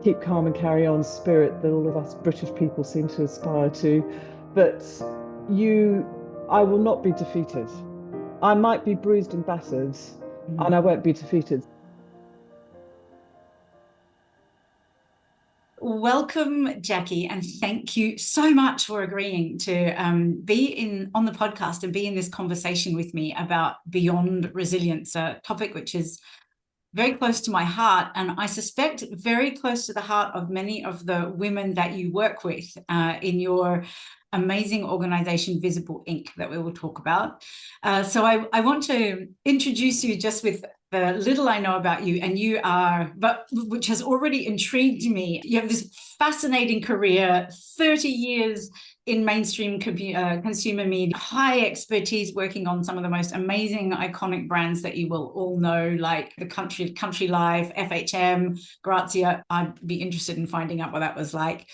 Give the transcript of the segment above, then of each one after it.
keep calm and carry on spirit that all of us British people seem to aspire to. But you, I will not be defeated. I might be bruised and battered, and I won't be defeated. Welcome, Jackie, and thank you so much for agreeing to be in on the podcast and be in this conversation with me about beyond resilience, a topic which is very close to my heart, and I suspect very close to the heart of many of the women that you work with in your amazing organization, Visible Inc., that we will talk about. So I want to introduce you just with the little I know about you, and you are, but which has already intrigued me. You have this fascinating career, 30 years in mainstream consumer media, high expertise working on some of the most amazing, iconic brands that you will all know, like the Country Life, FHM, Grazia. I'd be interested in finding out what that was like.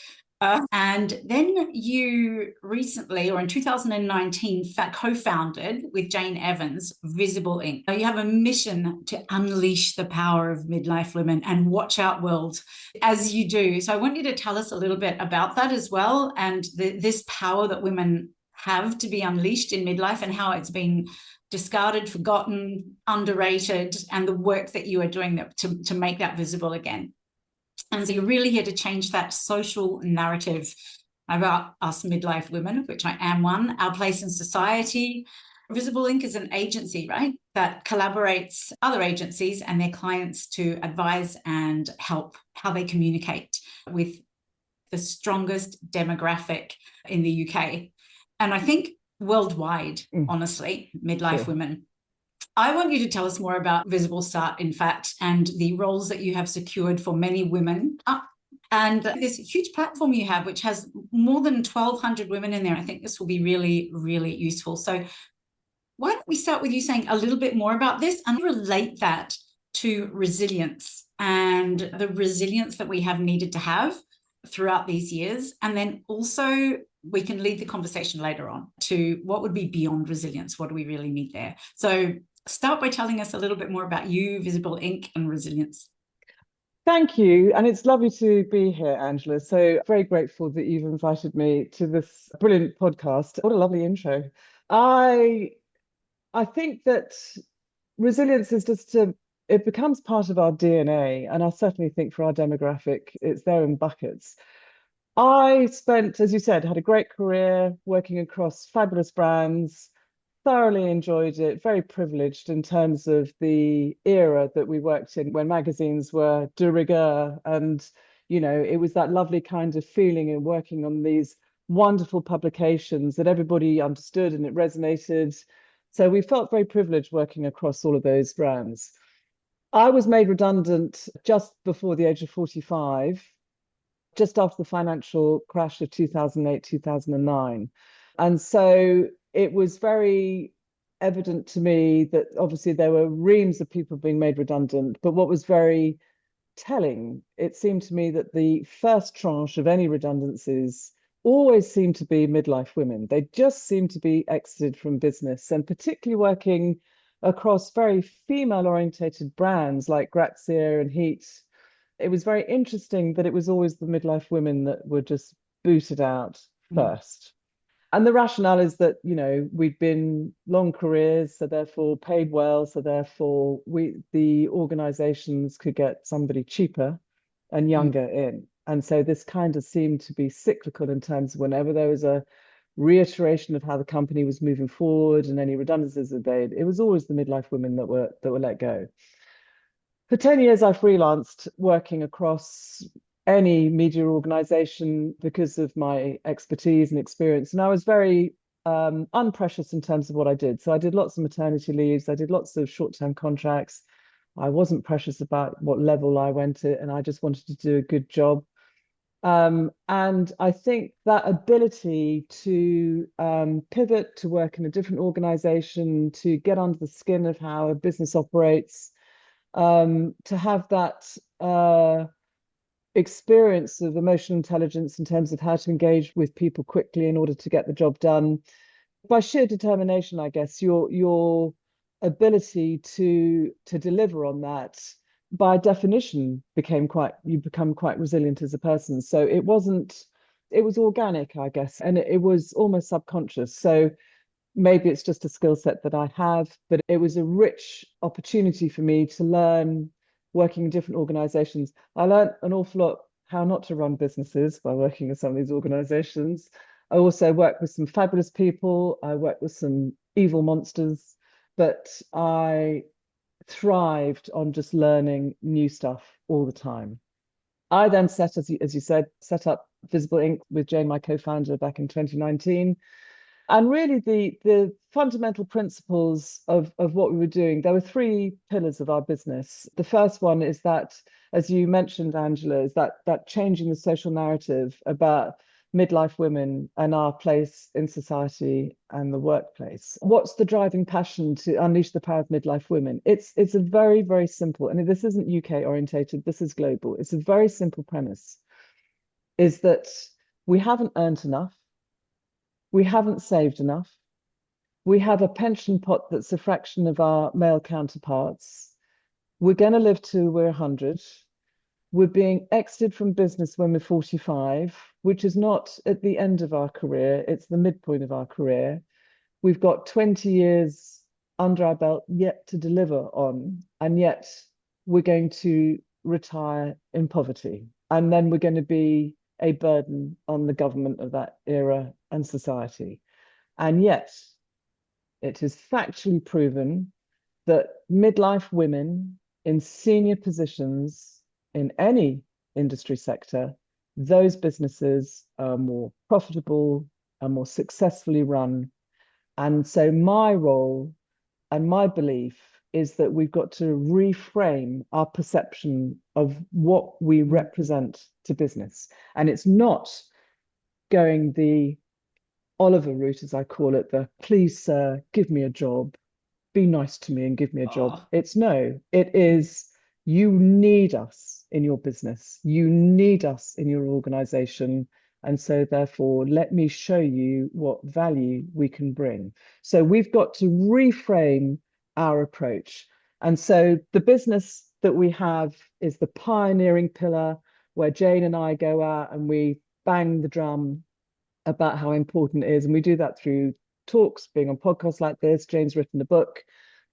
And then you recently, or in 2019, co-founded with Jane Evans, Visible Inc. You have a mission to unleash the power of midlife women and watch out world as you do. So I want you to tell us a little bit about that as well, and this power that women have to be unleashed in midlife and how it's been discarded, forgotten, underrated, and the work that you are doing to make that visible again. And so you're really here to change that social narrative about us midlife women, which I am one, our place in society. Visible Inc. is an agency, right, that collaborates other agencies and their clients to advise and help how they communicate with the strongest demographic in the UK. And I think worldwide, honestly, midlife women. I want you to tell us more about Visible Start, in fact, and the roles that you have secured for many women. And this huge platform you have, which has more than 1,200 women in there. I think this will be really, really useful. So why don't we start with you saying a little bit more about this and relate that to resilience and the resilience that we have needed to have throughout these years. And then also we can lead the conversation later on to what would be beyond resilience. What do we really need there? So start by telling us a little bit more about you, Visible Inc. and resilience. Thank you. And it's lovely to be here, Angela. So very grateful that you've invited me to this brilliant podcast. What a lovely intro. I think that resilience is it becomes part of our DNA. And I certainly think for our demographic, it's there in buckets. I spent, as you said, had a great career working across fabulous brands, thoroughly enjoyed it, very privileged in terms of the era that we worked in when magazines were de rigueur. And, it was that lovely kind of feeling in working on these wonderful publications that everybody understood and it resonated. So we felt very privileged working across all of those brands. I was made redundant just before the age of 45, just after the financial crash of 2008, 2009. And so it was very evident to me that obviously there were reams of people being made redundant. But what was very telling, it seemed to me that the first tranche of any redundancies always seemed to be midlife women. They just seemed to be exited from business, and particularly working across very female orientated brands like Grazia and Heat. It was very interesting that it was always the midlife women that were just booted out first. And the rationale is that, we'd been long careers, so therefore paid well, so therefore the organizations could get somebody cheaper and younger in. And so this kind of seemed to be cyclical in terms of whenever there was a reiteration of how the company was moving forward and any redundancies that made, it was always the midlife women that were let go. For 10 years, I freelanced working across any media organization because of my expertise and experience. And I was very unprecious in terms of what I did. So I did lots of maternity leaves. I did lots of short-term contracts. I wasn't precious about what level I went at, and I just wanted to do a good job. And I think that ability to pivot, to work in a different organization, to get under the skin of how a business operates, to have that experience of emotional intelligence in terms of how to engage with people quickly in order to get the job done. By sheer determination, I guess, your ability to deliver on that by definition you become quite resilient as a person. So it was organic, I guess, and it was almost subconscious. So maybe it's just a skill set that I have, but it was a rich opportunity for me to learn working in different organizations. I learned an awful lot how not to run businesses by working in some of these organizations. I also worked with some fabulous people. I worked with some evil monsters, but I thrived on just learning new stuff all the time. I then as you said, set up Visible Inc. with Jane, my co-founder, back in 2019. And really, the fundamental principles of what we were doing, there were three pillars of our business. The first one is that, as you mentioned, Angela, is that changing the social narrative about midlife women and our place in society and the workplace. What's the driving passion to unleash the power of midlife women? It's a very, very simple, and this isn't UK orientated, this is global. It's a very simple premise, is that we haven't earned enough. We haven't saved enough. We have a pension pot that's a fraction of our male counterparts. We're going to live till we're 100. We're being exited from business when we're 45, which is not at the end of our career, it's the midpoint of our career. We've got 20 years under our belt yet to deliver on, and yet we're going to retire in poverty. And then we're going to be a burden on the government of that era and society. And yet, it is factually proven that midlife women in senior positions in any industry sector, those businesses are more profitable, are more successfully run. And so my role and my belief is that we've got to reframe our perception of what we represent to business. And it's not going the Oliver route, as I call it, the please, sir, give me a job, be nice to me and give me a job. It's no, it is you need us in your business, you need us in your organization. And so, therefore, let me show you what value we can bring. So, we've got to reframe our approach. And so, the business that we have is the pioneering pillar where Jane and I go out and we bang the drum about how important it is. And we do that through talks, being on podcasts like this. Jane's written a book.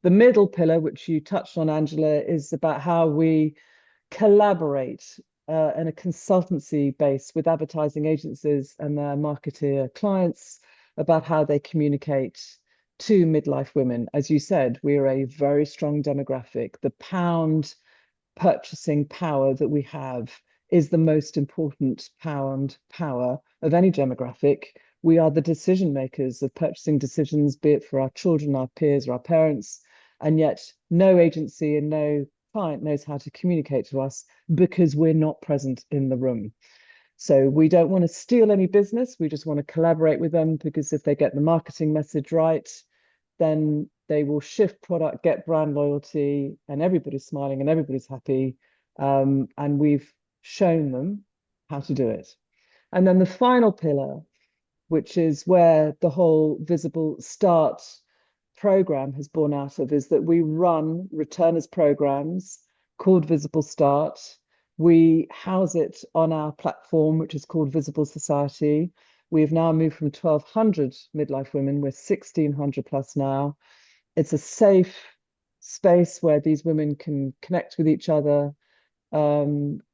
The middle pillar, which you touched on, Angela, is about how we collaborate in a consultancy base with advertising agencies and their marketeer clients about how they communicate to midlife women. As you said, we are a very strong demographic. The pound purchasing power that we have is the most important power of any demographic. We are the decision makers of purchasing decisions, be it for our children, our peers, or our parents. And yet no agency and no client knows how to communicate to us because we're not present in the room. So we don't want to steal any business. We just want to collaborate with them, because if they get the marketing message right, then they will shift product, get brand loyalty, and everybody's smiling and everybody's happy. And we've shown them how to do it. And then the final pillar, which is where the whole Visible Start program has borne out of, is that we run returners programs called Visible Start. We house it on our platform, which is called Visible Society. We have now moved from 1,200 midlife women. We're 1,600 plus now. It's a safe space where these women can connect with each other,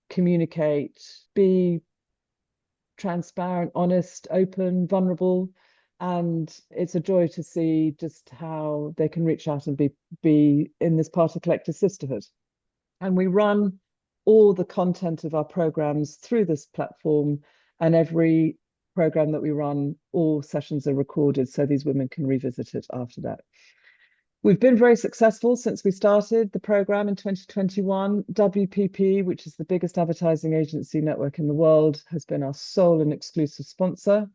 communicate, be transparent, honest, open, vulnerable. And it's a joy to see just how they can reach out and be in this part of collective sisterhood. And we run all the content of our programs through this platform, and every program that we run, all sessions are recorded so these women can revisit it after that. We've been very successful since we started the program in 2021. WPP, which is the biggest advertising agency network in the world, has been our sole and exclusive sponsor.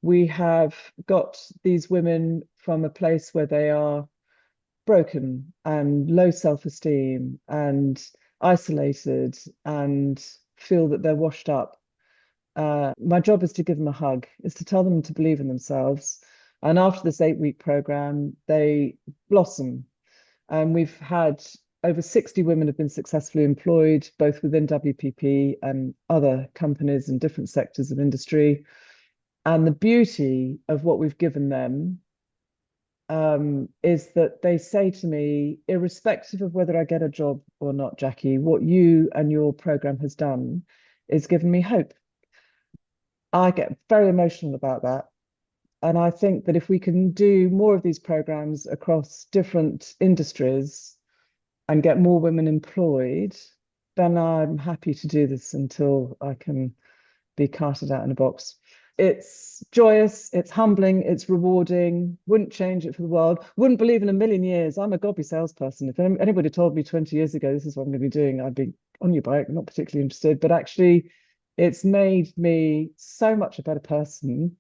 We have got these women from a place where they are broken and low self-esteem and isolated and feel that they're washed up. My job is to give them a hug, is to tell them to believe in themselves. And after this 8-week program, they blossom. And we've had over 60 women have been successfully employed, both within WPP and other companies in different sectors of industry. And the beauty of what we've given them is that they say to me, irrespective of whether I get a job or not, Jackie, what you and your program has done is given me hope. I get very emotional about that. And I think that if we can do more of these programs across different industries and get more women employed, then I'm happy to do this until I can be carted out in a box. It's joyous, it's humbling, it's rewarding, wouldn't change it for the world, wouldn't believe in a million years. I'm a gobby salesperson. If anybody told me 20 years ago, this is what I'm going to be doing, I'd be on your bike, not particularly interested. But actually, it's made me so much a better person.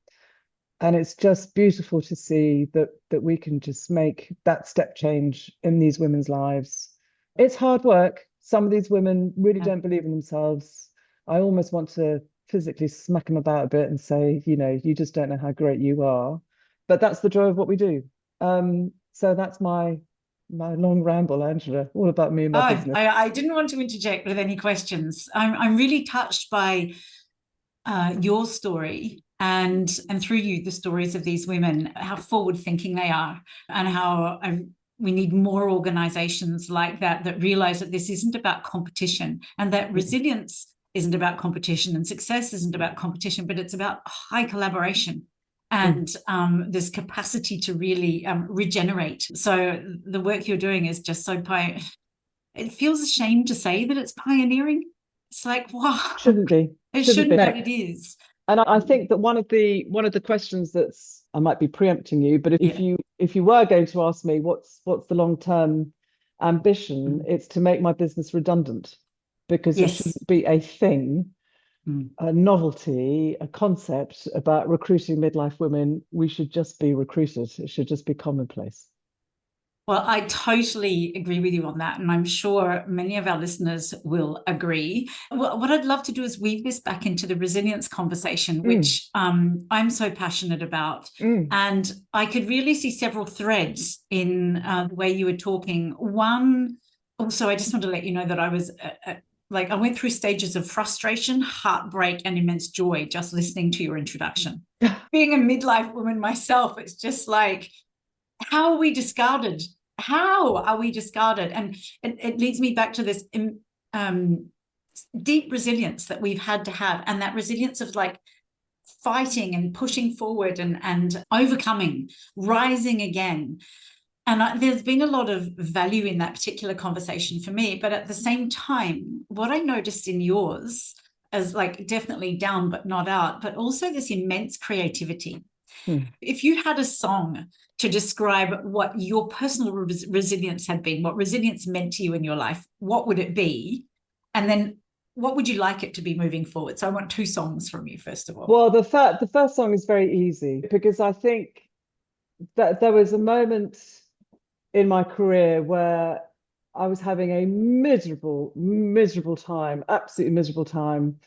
And it's just beautiful to see that we can just make that step change in these women's lives. It's hard work. Some of these women really don't believe in themselves. I almost want to physically smack them about a bit and say, you just don't know how great you are. But that's the joy of what we do. So that's my long ramble, Angela, all about me and my business. I didn't want to interject with any questions. I'm really touched by your story and through you, the stories of these women, how forward thinking they are, and how we need more organizations like that realize that this isn't about competition, and that resilience isn't about competition, and success isn't about competition, but it's about high collaboration and this capacity to really regenerate. So the work you're doing is just so it feels a shame to say that it's pioneering. It's like, wow, shouldn't be. It shouldn't be, but it is. And I think that one of the questions that's, I might be preempting you, but if you were going to ask me what's the long-term ambition, it's to make my business redundant, because it shouldn't be a thing, a novelty, a concept about recruiting midlife women. We should just be recruited. It should just be commonplace. Well, I totally agree with you on that. And I'm sure many of our listeners will agree. What I'd love to do is weave this back into the resilience conversation, which I'm so passionate about. And I could really see several threads in the way you were talking. One, also, I just want to let you know that I was I went through stages of frustration, heartbreak, and immense joy just listening to your introduction. Being a midlife woman myself, it's just like, how are we discarded? How are we discarded? And it leads me back to this deep resilience that we've had to have, and that resilience of fighting and pushing forward and overcoming, rising again. And there's been a lot of value in that particular conversation for me. But at the same time, what I noticed in yours as definitely down but not out, but also this immense creativity. If you had a song to describe what your personal resilience had been, what resilience meant to you in your life, what would it be? And then what would you like it to be moving forward? So I want 2 songs from you, first of all. Well, the first song is very easy, because I think that there was a moment in my career where I was having a miserable time, absolutely miserable time.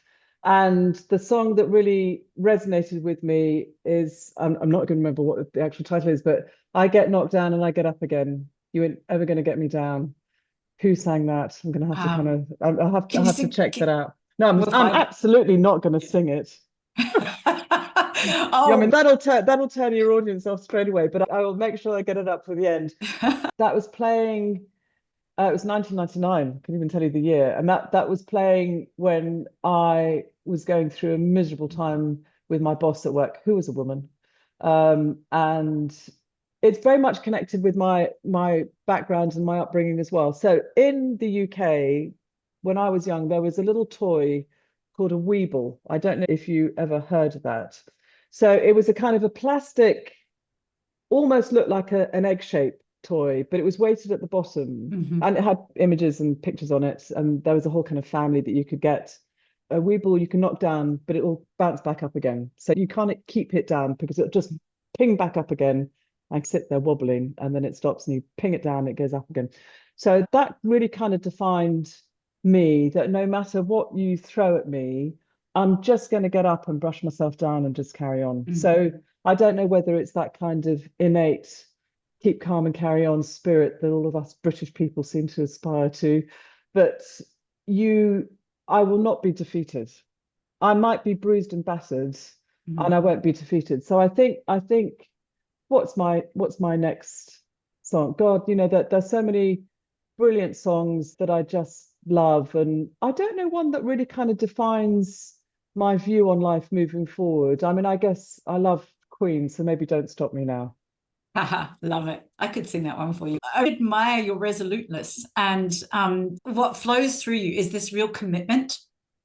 And the song that really resonated with me is, I'm not going to remember what the actual title is, but I get knocked down and I get up again. You ain't ever going to get me down. Who sang that? I'm going to have to I'll have to check that out. No, I'm absolutely not going to sing it. I mean, that'll turn your audience off straight away, but I will make sure I get it up for the end. That was playing. It was 1999. I can't even tell you the year. And that was playing when I was going through a miserable time with my boss at work, who was a woman. And it's very much connected with my background and my upbringing as well. So in the UK, when I was young, there was a little toy called a Weeble. I don't know if you ever heard of that. So it was a kind of a plastic, almost looked like an egg-shaped toy, but it was weighted at the bottom, and it had images and pictures on it, and there was a whole kind of family that you could get. A Weeble you can knock down, but it will bounce back up again, so you can't keep it down because it'll just ping back up again and sit there wobbling, and then it stops and you ping it down, it goes up again. So that really kind of defined me, that no matter what you throw at me, I'm just going to get up and brush myself down and just carry on. So I don't know whether it's that kind of innate keep calm and carry on spirit that all of us British people seem to aspire to. But I will not be defeated. I might be bruised and battered, and I won't be defeated. So I think what's my next song? God, that there's so many brilliant songs that I just love, and I don't know one that really kind of defines my view on life moving forward. I mean, I guess I love Queen, so maybe Don't Stop Me Now. Haha, love it. I could sing that one for you. I admire your resoluteness, and what flows through you is this real commitment,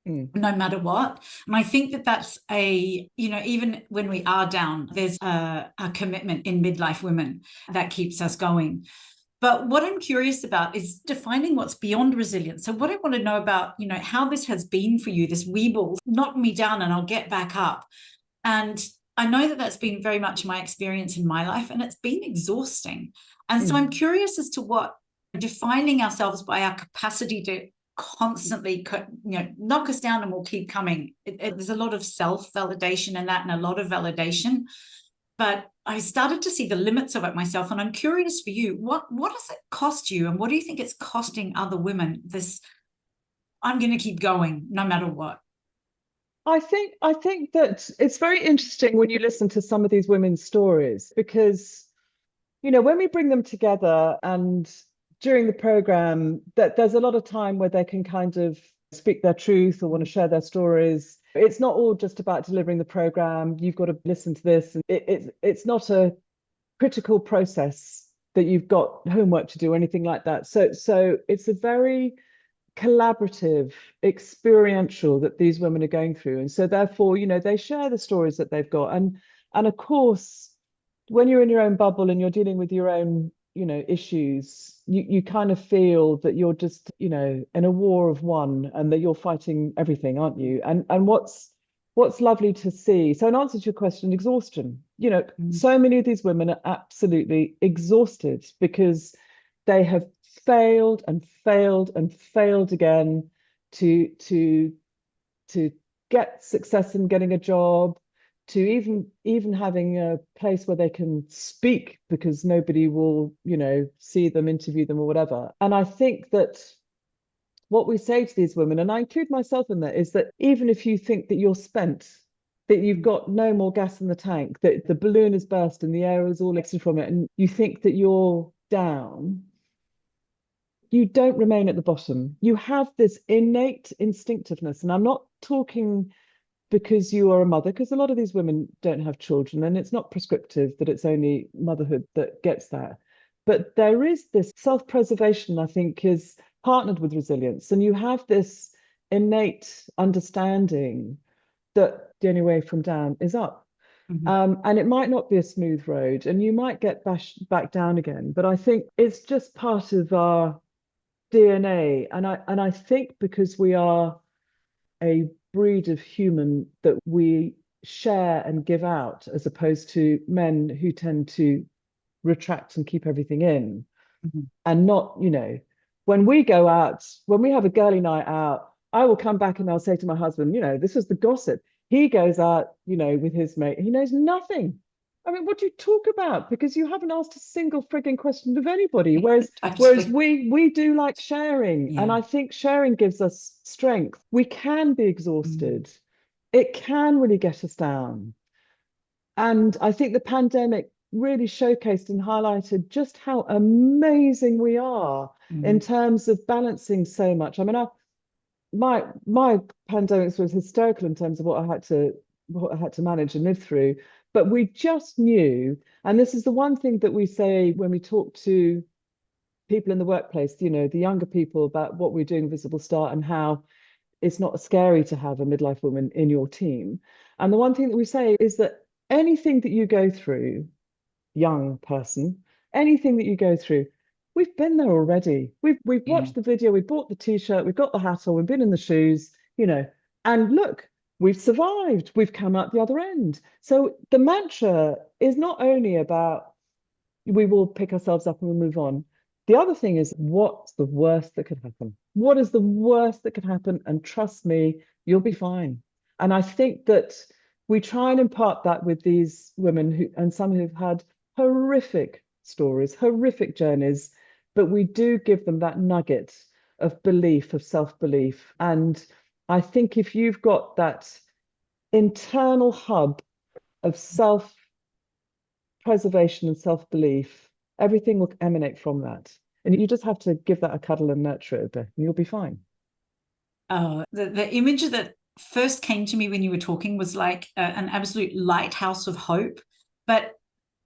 no matter what. And I think that that's even when we are down, there's a commitment in midlife women that keeps us going. But what I'm curious about is defining what's beyond resilience. So what I want to know about, how this has been for you, this Weeble, knock me down and I'll get back up. And I know that that's been very much my experience in my life, and it's been exhausting. And so I'm curious as to what defining ourselves by our capacity to constantly, knock us down and we'll keep coming. There's a lot of self-validation in that, and a lot of validation. But I started to see the limits of it myself. And I'm curious for you, what does it cost you? And what do you think it's costing other women? This, I'm going to keep going no matter what. I think that it's very interesting when you listen to some of these women's stories, because when we bring them together and during the program, that there's a lot of time where they can kind of speak their truth or want to share their stories. It's not all just about delivering the program. You've got to listen to this, and it's not a critical process that you've got homework to do or anything like that. So it's a very collaborative, experiential that these women are going through. And so therefore, they share the stories that they've got. And of course, when you're in your own bubble and you're dealing with your own, issues, you kind of feel that you're just, in a war of one, and that you're fighting everything, aren't you? And what's lovely to see. So in answer to your question, exhaustion, so many of these women are absolutely exhausted because they have failed and failed and failed again to get success in getting a job, to even having a place where they can speak, because nobody will, see them, interview them or whatever. And I think that what we say to these women, and I include myself in that, is that even if you think that you're spent, that you've got no more gas in the tank, that the balloon has burst and the air is all extra from it, and you think that you're down, you don't remain at the bottom. You have this innate instinctiveness. And I'm not talking because you are a mother, because a lot of these women don't have children, and it's not prescriptive that it's only motherhood that gets that. But there is this self-preservation, I think, is partnered with resilience. And you have this innate understanding that the only way from down is up. And it might not be a smooth road, and you might get back down again. But I think it's just part of our DNA. And I think because we are a breed of human, that we share and give out, as opposed to men who tend to retract and keep everything in. And not, when we go out, when we have a girly night out, I will come back and I'll say to my husband, this was the gossip. He goes out, with his mate, he knows nothing. I mean, what do you talk about? Because you haven't asked a single frigging question of anybody. Whereas we do like sharing. Yeah. And I think sharing gives us strength. We can be exhausted. It can really get us down. And I think the pandemic really showcased and highlighted just how amazing we are in terms of balancing so much. I mean, my pandemic was hysterical in terms of what I had to manage and live through. But we just knew, and this is the one thing that we say when we talk to people in the workplace, the younger people, about what we're doing Visible Start and how it's not scary to have a midlife woman in your team. And the one thing that we say is that anything that you go through, young person, anything that you go through, we've been there already. We've watched the video, we bought the t-shirt, we've got the hat on, we've been in the shoes, and look, we've survived, we've come out the other end. So the mantra is not only about we will pick ourselves up and we'll move on. The other thing is, what's the worst that could happen? What is the worst that could happen? And trust me, you'll be fine. And I think that we try and impart that with these women and some who've had horrific stories, horrific journeys, but we do give them that nugget of belief, of self-belief. And I think if you've got that internal hub of self-preservation and self-belief, everything will emanate from that. And you just have to give that a cuddle and nurture it a bit, and you'll be fine. Oh, the image that first came to me when you were talking was like an absolute lighthouse of hope. But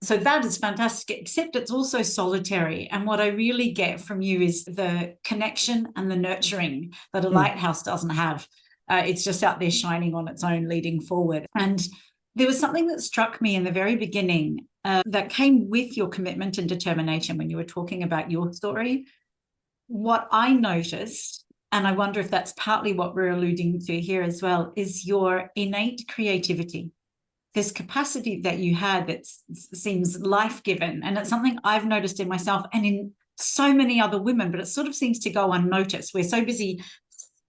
so that is fantastic, except it's also solitary. And what I really get from you is the connection and the nurturing that a lighthouse doesn't have. It's just out there shining on its own, leading forward. And there was something that struck me in the very beginning that came with your commitment and determination when you were talking about your story. What I noticed, and I wonder if that's partly what we're alluding to here as well, is your innate creativity. This capacity that you had that seems life-given. And it's something I've noticed in myself and in so many other women, but it sort of seems to go unnoticed. We're so busy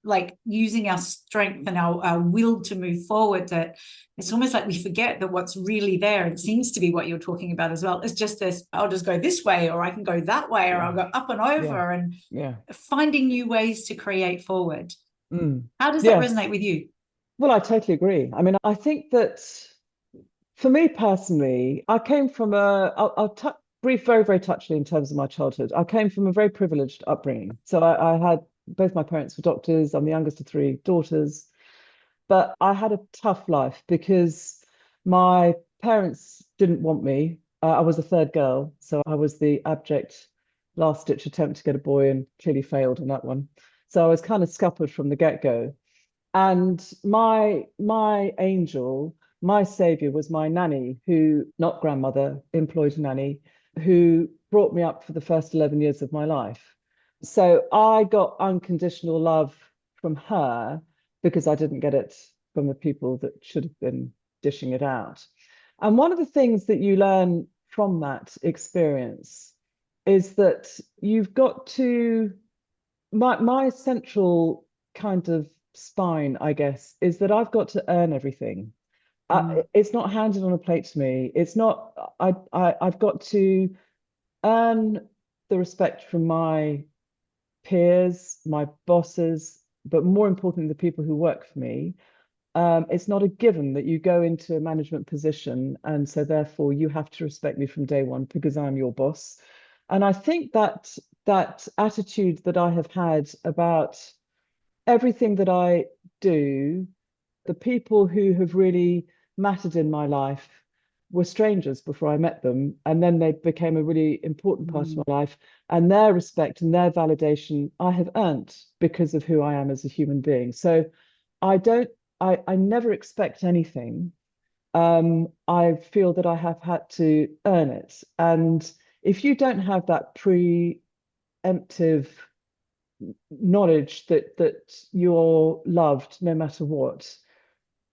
like using our strength and our will to move forward that it's almost like we forget that what's really there, it seems to be what you're talking about as well, is just this, I'll just go this way, or I can go that way, or I'll go up and over, and finding new ways to create forward. How does that resonate with you? Well, I totally agree. I mean, I think that for me personally, I came from I'll brief very, very touchily in terms of my childhood. I came from a very privileged upbringing. So I had both my parents were doctors. I'm the youngest of three daughters. But I had a tough life because my parents didn't want me. I was a third girl, so I was the abject last-ditch attempt to get a boy and clearly failed on that one. So I was kind of scuppered from the get-go. And my angel, my savior was my nanny, who, not grandmother, employed a nanny, who brought me up for the first 11 years of my life. So I got unconditional love from her because I didn't get it from the people that should have been dishing it out. And one of the things that you learn from that experience is that you've got to, my central kind of spine, I guess, is that I've got to earn everything. It's not handed on a plate to me. It's not, I've got to earn the respect from my peers, my bosses, but more importantly, the people who work for me. It's not a given that you go into a management position, and so therefore you have to respect me from day one because I'm your boss. And I think that attitude that I have had about everything that I do, the people who have really mattered in my life were strangers before I met them, and then they became a really important part of my life, and their respect and their validation I have earned because of who I am as a human being. So I never expect anything. I feel that I have had to earn it. And if you don't have that preemptive knowledge that you're loved no matter what,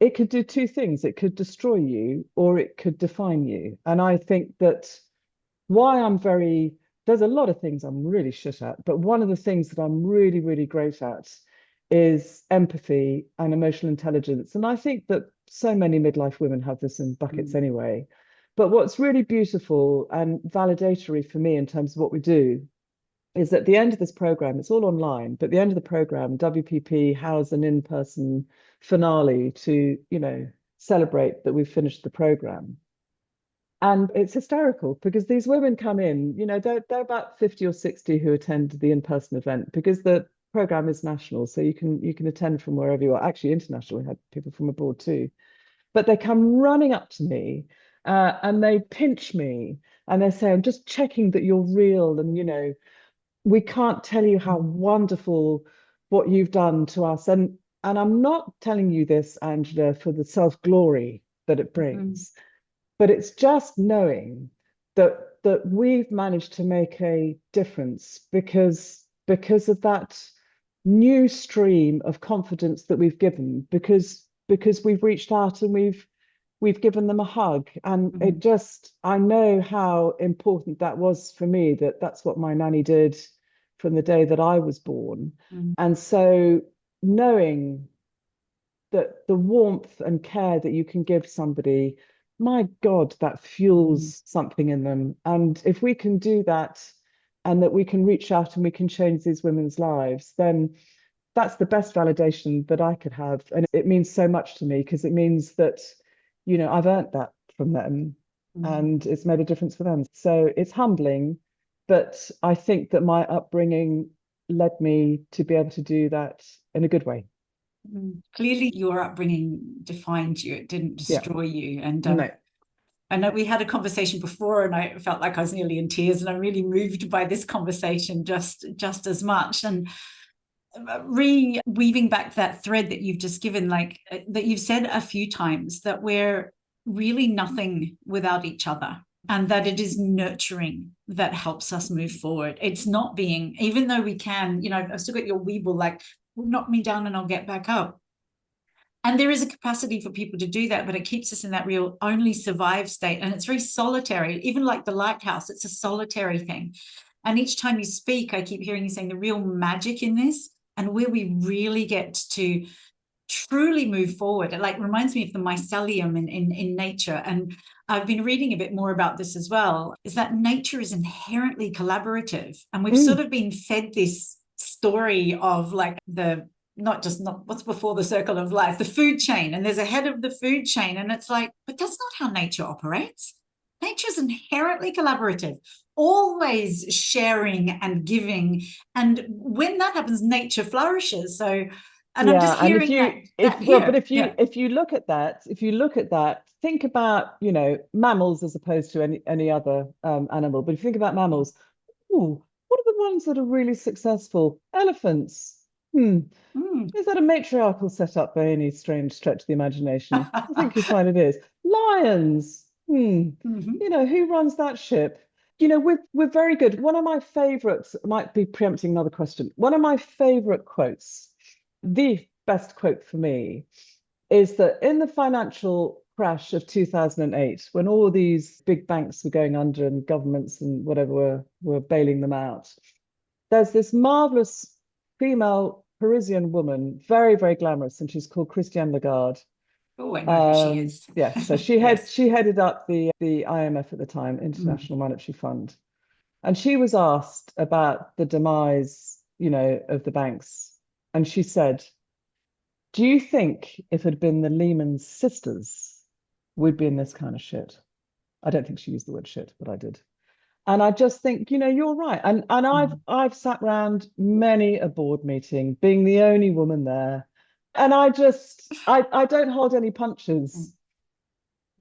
it could do two things. It could destroy you or it could define you. And I think that there's a lot of things I'm really shit at, but one of the things that I'm really, really great at is empathy and emotional intelligence. And I think that so many midlife women have this in buckets anyway. But what's really beautiful and validatory for me in terms of what we do is at the end of this program, it's all online, but at the end of the program, WPP has an in-person finale to, celebrate that we've finished the program. And it's hysterical because these women come in, they're about 50 or 60 who attend the in-person event because the program is national. So you can attend from wherever you are. Actually, international, we had people from abroad too. But they come running up to me and they pinch me and they say, I'm just checking that you're real. And, we can't tell you how wonderful what you've done to us. And I'm not telling you this, Angela, for the self-glory that it brings, but it's just knowing that we've managed to make a difference because of that new stream of confidence that we've given, because we've reached out and we've given them a hug. And I know how important that was for me, that's what my nanny did from the day that I was born. And so knowing that the warmth and care that you can give somebody my God, that fuels something in them. And if we can do that, and that we can reach out and we can change these women's lives, then that's the best validation that I could have. And it means so much to me because it means that, I've earned that from them and it's made a difference for them. So it's humbling, but I think that my upbringing led me to be able to do that in a good way. Clearly, your upbringing defined you. It didn't destroy you. And No. I know we had a conversation before and I felt like I was nearly in tears, and I'm really moved by this conversation just as much. And reweaving back that thread that you've just given, like that you've said a few times, that we're really nothing without each other, and that it is nurturing that helps us move forward. It's not being, even though we can, I've still got your Weeble, like, knock me down and I'll get back up. And there is a capacity for people to do that, but it keeps us in that real only survive state. And it's very solitary. Even like the lighthouse, it's a solitary thing. And each time you speak, I keep hearing you saying the real magic in this, and where we really get to truly move forward. It like reminds me of the mycelium in nature. And I've been reading a bit more about this as well, is that nature is inherently collaborative. And we've sort of been fed this story of like not what's before the circle of life, the food chain, and there's a head of the food chain. And it's like, but that's not how nature operates. Nature is inherently collaborative, always sharing and giving. And when that happens, nature flourishes. So, and I'm just hearing if you look at that, think about, mammals as opposed to any other animal. But if you think about mammals, what are the ones that are really successful? Elephants. Is that a matriarchal setup by any strange stretch of the imagination? I think you find it is. Lions. Who runs that ship? We're very good. One of my favorites, might be preempting another question. One of my favorite quotes, the best quote for me, is that in the financial crash of 2008, when all these big banks were going under and governments and whatever were bailing them out, there's this marvelous female Parisian woman, very, very glamorous, and she's called Christiane Lagarde. Oh, I know who she is. Yeah, so she headed up the IMF at the time, International Monetary Fund, and she was asked about the demise, of the banks, and she said, "Do you think if it had been the Lehman sisters, we'd be in this kind of shit?" I don't think she used the word shit, but I did. And I just think, you're right. And I've sat around many a board meeting, being the only woman there. And I don't hold any punches.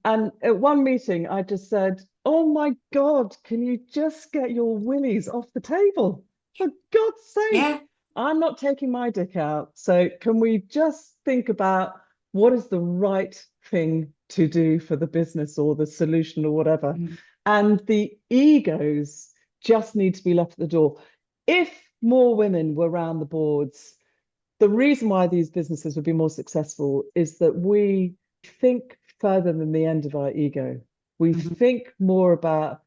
And at one meeting, I just said, "Oh my God, can you just get your willies off the table? For God's sake, I'm not taking my dick out. So can we just think about what is the right thing to do for the business or the solution or whatever?" And the egos just need to be left at the door. If more women were around the boards, the reason why these businesses would be more successful is that we think further than the end of our ego. We think more about,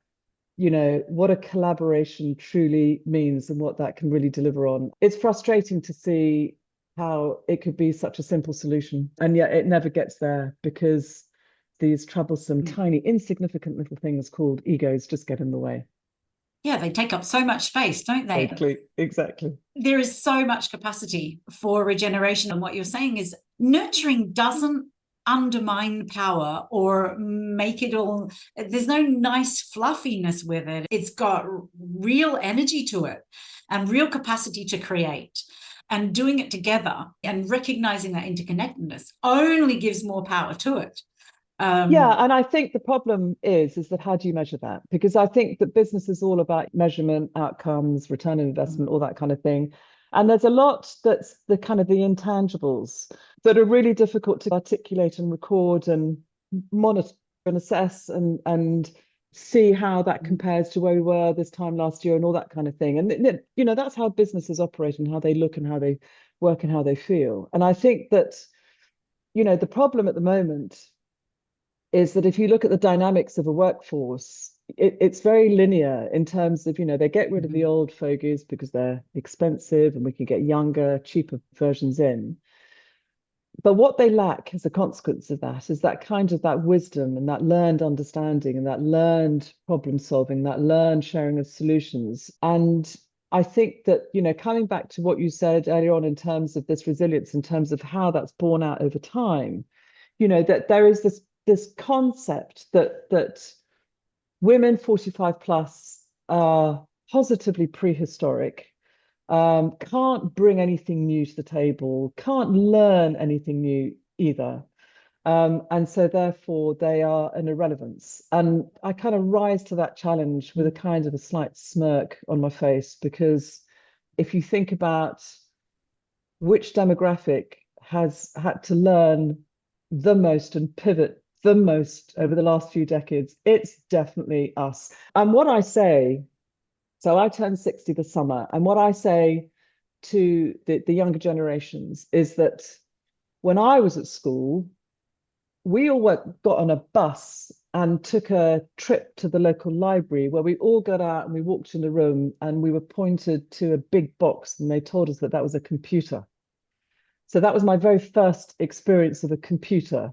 what a collaboration truly means and what that can really deliver on. It's frustrating to see how it could be such a simple solution, and yet it never gets there because these troublesome, tiny, insignificant little things called egos just get in the way. Yeah, they take up so much space, don't they? Exactly. There is so much capacity for regeneration. And what you're saying is nurturing doesn't undermine power or make it all, there's no nice fluffiness with it. It's got real energy to it and real capacity to create. And doing it together and recognizing that interconnectedness only gives more power to it. And I think the problem is that how do you measure that? Because I think that business is all about measurement, outcomes, return on investment, all that kind of thing. And there's a lot that's the kind of the intangibles that are really difficult to articulate and record and monitor and assess and see how that compares to where we were this time last year and all that kind of thing. And, that's how businesses operate and how they look and how they work and how they feel. And I think that, the problem at the moment is that if you look at the dynamics of a workforce, it's very linear in terms of, they get rid of the old fogies because they're expensive and we can get younger, cheaper versions in. But what they lack as a consequence of that is that kind of that wisdom and that learned understanding and that learned problem solving, that learned sharing of solutions. And I think that, coming back to what you said earlier on in terms of this resilience, in terms of how that's borne out over time, that there is this concept that women 45 plus are positively prehistoric, can't bring anything new to the table, can't learn anything new either. And so therefore they are an irrelevance. And I kind of rise to that challenge with a kind of a slight smirk on my face, because if you think about which demographic has had to learn the most and pivot the most over the last few decades, it's definitely us. And what I say, so I turned 60 this summer, and what I say to the younger generations is that when I was at school, we all got on a bus and took a trip to the local library where we all got out and we walked in the room and we were pointed to a big box and they told us that that was a computer. So that was my very first experience of a computer.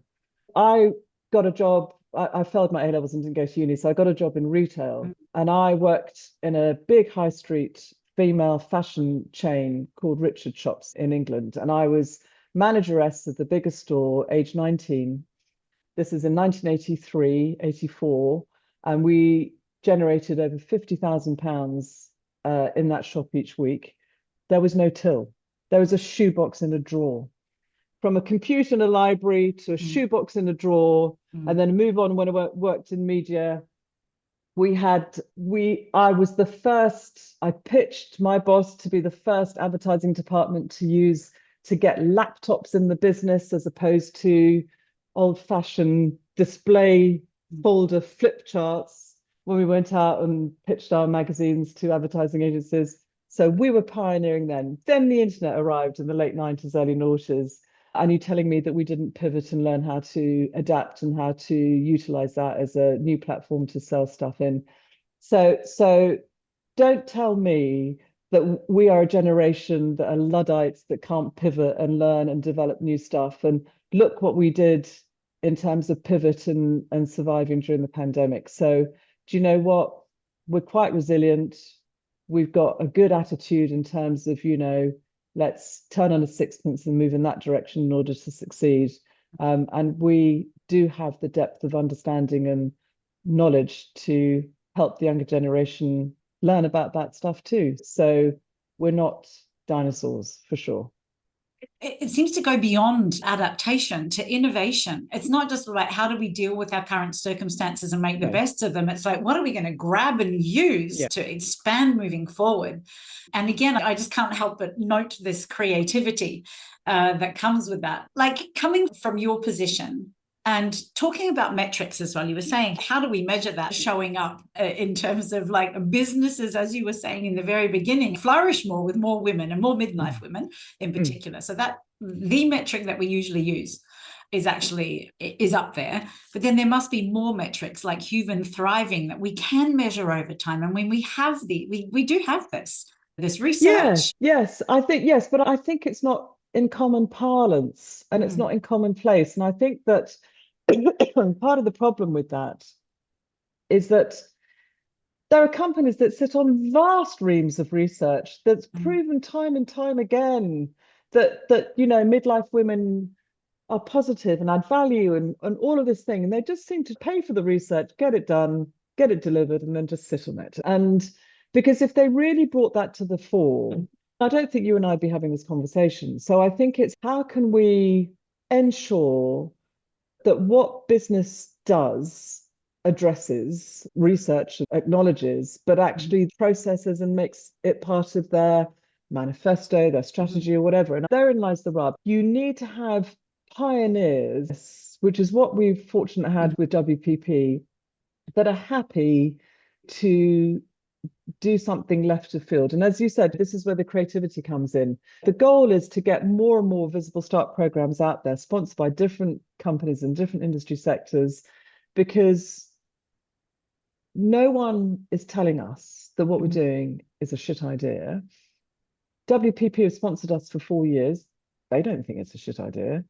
I got a job. I failed my A-levels and didn't go to uni, so I got a job in retail. And I worked in a big high street female fashion chain called Richard Shops in England. And I was manageress of the biggest store, age 19. This is in 1983, 84. And we generated over £50,000 in that shop each week. There was no till. There was a shoebox in a drawer. From a computer in a library to a shoebox in a drawer, and then move on when I worked in media. I was the first, I pitched my boss to be the first advertising department to get laptops in the business as opposed to old-fashioned display folder flip charts when we went out and pitched our magazines to advertising agencies. So we were pioneering then. Then the internet arrived in the late 90s, early noughties. And you're telling me that we didn't pivot and learn how to adapt and how to utilize that as a new platform to sell stuff in. So don't tell me that we are a generation that are Luddites that can't pivot and learn and develop new stuff. And look what we did in terms of pivot and surviving during the pandemic. So do you know what? We're quite resilient. We've got a good attitude in terms of, let's turn on a sixpence and move in that direction in order to succeed. And we do have the depth of understanding and knowledge to help the younger generation learn about that stuff too. So we're not dinosaurs for sure. It seems to go beyond adaptation to innovation. It's not just about how do we deal with our current circumstances and make the best of them. It's like, what are we going to grab and use to expand moving forward? And again, I just can't help but note this creativity that comes with that. Like, coming from your position and talking about metrics as well, you were saying, how do we measure that showing up in terms of like businesses, as you were saying in the very beginning, flourish more with more women and more midlife women in particular. So that the metric that we usually use is up there. But then there must be more metrics like human thriving that we can measure over time. And when we have we do have this research. Yes, I think, yes, but I think it's not in common parlance and it's not in commonplace. And I think that part of the problem with that is that there are companies that sit on vast reams of research that's proven time and time again that midlife women are positive and add value and all of this thing. And they just seem to pay for the research, get it done, get it delivered, and then just sit on it. And because if they really brought that to the fore, I don't think you and I'd be having this conversation. So I think it's how can we ensure that what business does addresses research, acknowledges, but actually processes and makes it part of their manifesto, their strategy, or whatever. And therein lies the rub. You need to have pioneers, which is what we've fortunately had with WPP, that are happy to do something left of field. And as you said, this is where the creativity comes in. The goal is to get more and more visible start programs out there, sponsored by different companies and different industry sectors, because no one is telling us that what we're doing is a shit idea. WPP has sponsored us for 4 years. They don't think it's a shit idea.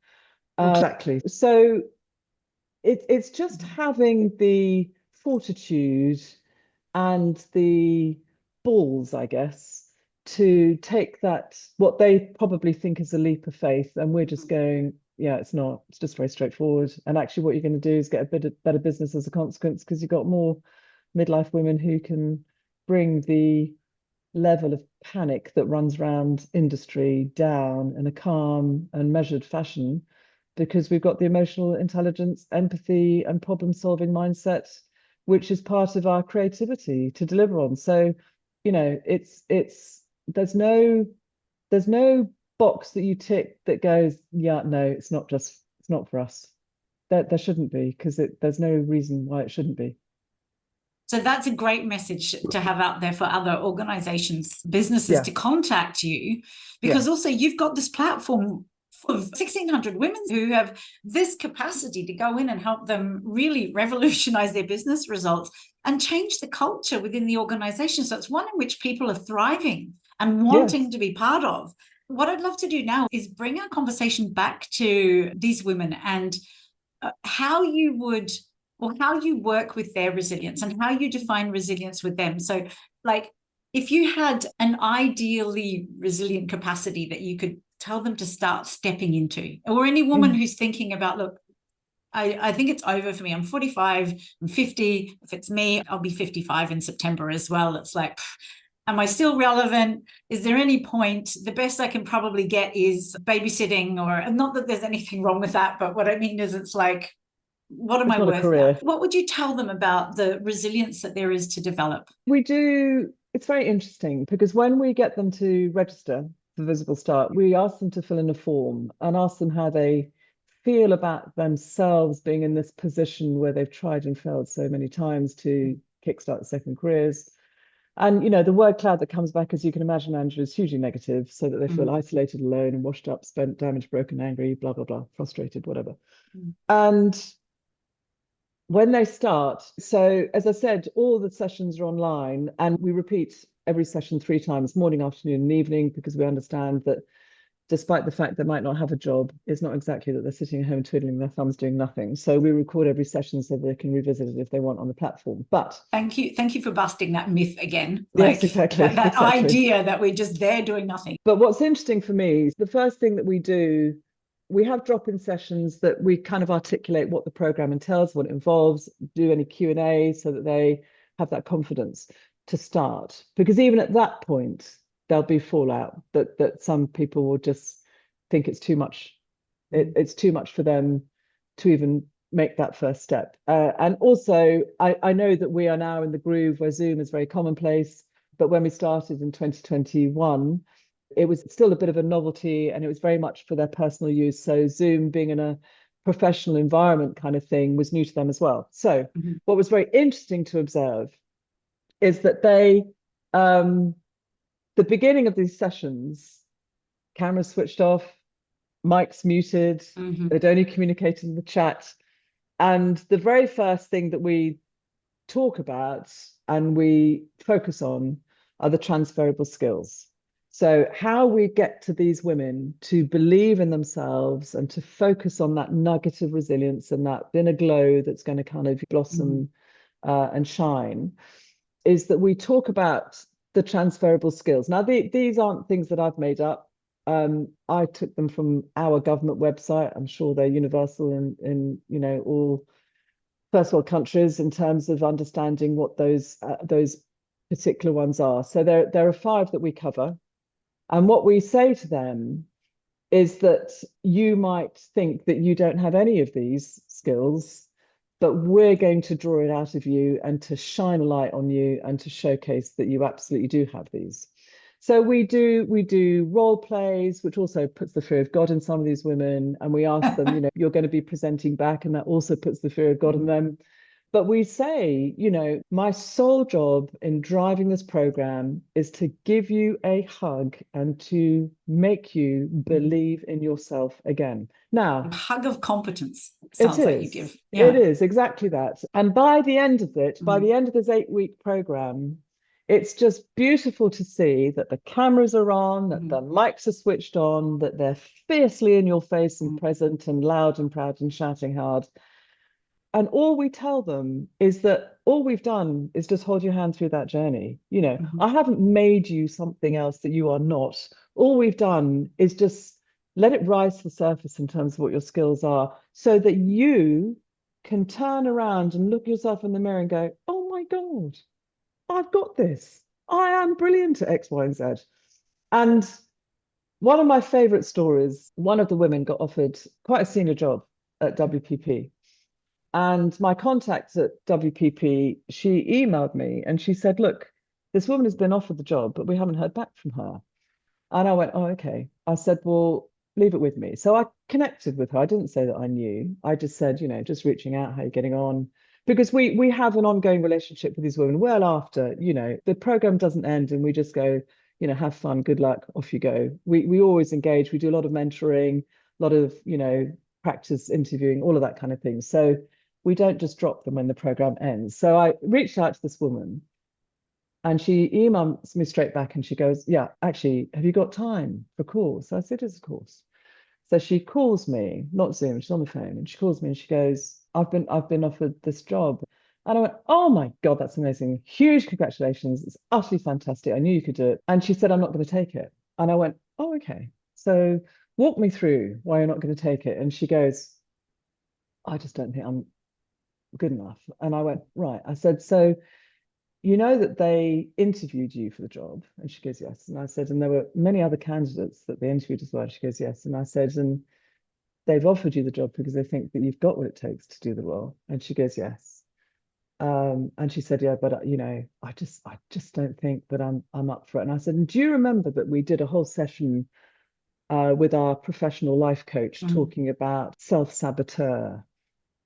Exactly. So it's just having the fortitude and the balls, I guess, to take that, what they probably think is a leap of faith, and we're just going, yeah, it's not. It's just very straightforward. And actually, what you're going to do is get a bit of better business as a consequence, because you've got more midlife women who can bring the level of panic that runs around industry down in a calm and measured fashion, because we've got the emotional intelligence, empathy, and problem-solving mindset, which is part of our creativity to deliver on. So, it's there's no box that you tick that goes, yeah, no, it's not for us. There shouldn't be, because there's no reason why it shouldn't be. So that's a great message to have out there for other organizations, businesses to contact you, because also you've got this platform of 1,600 women who have this capacity to go in and help them really revolutionize their business results and change the culture within the organization. So it's one in which people are thriving and wanting to be part of. What I'd love to do now is bring our conversation back to these women and how you work with their resilience and how you define resilience with them. So, like, if you had an ideally resilient capacity that you could tell them to start stepping into, or any woman who's thinking about, look, I think it's over for me. I'm 45, I'm 50. If it's me, I'll be 55 in September as well. It's like, am I still relevant? Is there any point? The best I can probably get is babysitting, or not that there's anything wrong with that, but what I mean is it's like, what am I worth now? What would you tell them about the resilience that there is to develop? It's very interesting, because when we get them to register for Visible Start, we ask them to fill in a form and ask them how they feel about themselves being in this position where they've tried and failed so many times to kickstart their second careers. And, the word cloud that comes back, as you can imagine, Angela, is hugely negative, so that they feel isolated, alone, and washed up, spent, damaged, broken, angry, blah, blah, blah, frustrated, whatever. And when they start, so as I said, all the sessions are online, and we repeat every session 3 times, morning, afternoon, and evening, because we understand that despite the fact they might not have a job, it's not exactly that they're sitting at home twiddling their thumbs doing nothing. So we record every session so they can revisit it if they want on the platform. But thank you for busting that myth again. Yes, exactly. That idea that we're just there doing nothing. But what's interesting for me is the first thing that we do, we have drop-in sessions that we kind of articulate what the program entails, what it involves, do any Q&A so that they have that confidence to start. Because even at that point, there'll be fallout that some people will just think it's too much. It's too much for them to even make that first step. And also, I know that we are now in the groove where Zoom is very commonplace. But when we started in 2021, it was still a bit of a novelty, and it was very much for their personal use. So Zoom, being in a professional environment kind of thing, was new to them as well. So what was very interesting to observe is that the beginning of these sessions, cameras switched off, mics muted, they'd only communicated in the chat. And the very first thing that we talk about and we focus on are the transferable skills. So how we get to these women to believe in themselves and to focus on that nugget of resilience and that inner glow that's going to kind of blossom and shine, is that we talk about the transferable skills. Now, these aren't things that I've made up. I took them from our government website. I'm sure they're universal in all first world countries in terms of understanding what those particular ones are. So there are 5 that we cover. And what we say to them is that you might think that you don't have any of these skills, but we're going to draw it out of you and to shine a light on you and to showcase that you absolutely do have these. So we do role plays, which also puts the fear of God in some of these women. And we ask them, you're going to be presenting back, and that also puts the fear of God in them. But we say, my sole job in driving this program is to give you a hug and to make you believe in yourself again. Now, a hug of competence sounds like you give. It is exactly that. And by the end of it, by the end of this 8-week program, It's just beautiful to see that the cameras are on, that the Mm-hmm. mics are switched on, that they're fiercely in your face and Mm-hmm. present and loud and proud and shouting hard. And all we tell them is that all we've done is just hold your hand through that journey. You know, Mm-hmm. I haven't made you something else that you are not. All we've done is just let it rise to the surface in terms of what your skills are, so that you can turn around and look yourself in the mirror and go, oh my God, I've got this. I am brilliant at X, Y, and Z. And one of my favorite stories, one of the women got offered quite a senior job at WPP. And my contact at WPP, she emailed me and she said, look, this woman has been offered the job, but we haven't heard back from her. And I went, oh, okay. I said, well, leave it with me. So I connected with her. I didn't say that I knew. I just said, you know, just reaching out, how are you getting on? Because we have an ongoing relationship with these women well after, you know, the program doesn't end and we just go, you know, have fun, good luck, off you go. We always engage. We do a lot of mentoring, a lot of, you know, practice interviewing, all of that kind of thing. So we don't just drop them when the program ends. So I reached out to this woman and she emails me straight back and she goes, yeah, actually, have you got time for a call? So I said, it's a course. So she calls me, not Zoom, she's on the phone, and she calls me and she goes, I've been offered this job. And I went, oh my God, that's amazing. Huge congratulations. It's utterly fantastic. I knew you could do it. And she said, I'm not going to take it. And I went, oh, okay. So walk me through why you're not going to take it. And she goes, I just don't think I'm good enough. And I went, right. I said, so you know that they interviewed you for the job? And she goes, yes. And I said, and there were many other candidates that they interviewed as well. She goes, yes. And I said, and they've offered you the job because they think that you've got what it takes to do the role. And she goes, yes. And she said, yeah, but you know, I just don't think that I'm up for it. And I said, and do you remember that we did a whole session with our professional life coach Mm-hmm. talking about self-saboteur